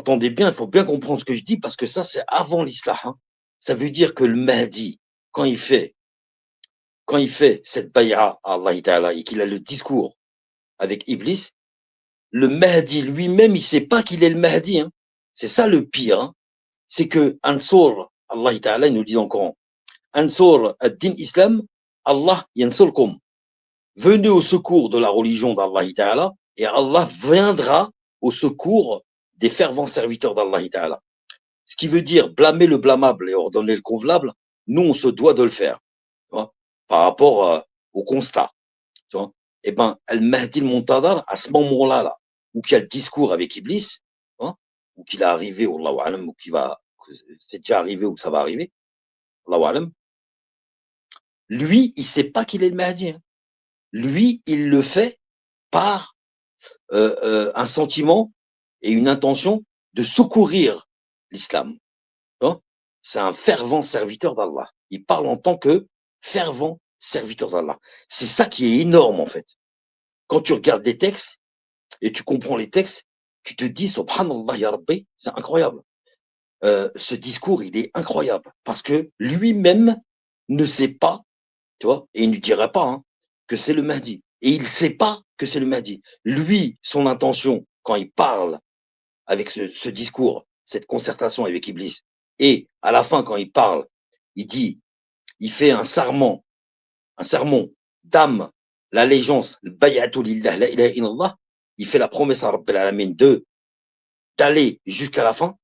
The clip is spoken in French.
entendez bien, il faut bien comprendre ce que je dis parce que ça, c'est avant l'islah, hein. Ça veut dire que le Mahdi, quand il fait cette bay'a à Allah Ta'ala et qu'il a le discours avec Iblis, le Mahdi lui-même, il sait pas qu'il est le Mahdi, hein. C'est ça le pire, hein. C'est que Ansur, Allah Ta'ala il nous dit dans le Coran, Ansur ad-din islam, Allah yansurkum. Venez au secours de la religion d'Allah Ta'ala et Allah viendra au secours des fervents serviteurs d'Allah Ta'ala. Ce qui veut dire blâmer le blâmable et ordonner le convenable, nous, on se doit de le faire, tu vois, par rapport au constat. Tu vois. Eh ben, Al-Mahdi al-Muntadar, à ce moment-là, là, où il y a le discours avec Iblis, hein, ou qu'il est arrivé, Allahu Alam, ou qu'il va, c'est déjà arrivé ou que ça va arriver, Allahu Alam, lui, il sait pas qu'il est le Mahdi, hein. Lui, il le fait par un sentiment et une intention de secourir l'islam. Hein. C'est un fervent serviteur d'Allah. Il parle en tant que fervent serviteur d'Allah. C'est ça qui est énorme en fait. Quand tu regardes des textes et tu comprends les textes, tu te dis Subhanallah ya Rabbi, c'est incroyable. Ce discours, il est incroyable parce que lui-même ne sait pas, tu vois, et il ne dirait pas hein, que c'est le Mahdi. Et il ne sait pas que c'est le Mahdi. Lui, son intention, quand il parle avec ce discours, cette concertation avec Iblis, et à la fin, quand il parle, il dit, il fait un serment d'âme, l'allégeance, le bay'atu lillah, la ilaha illallah, il fait la promesse à Rabbil Alamin d'aller jusqu'à la fin,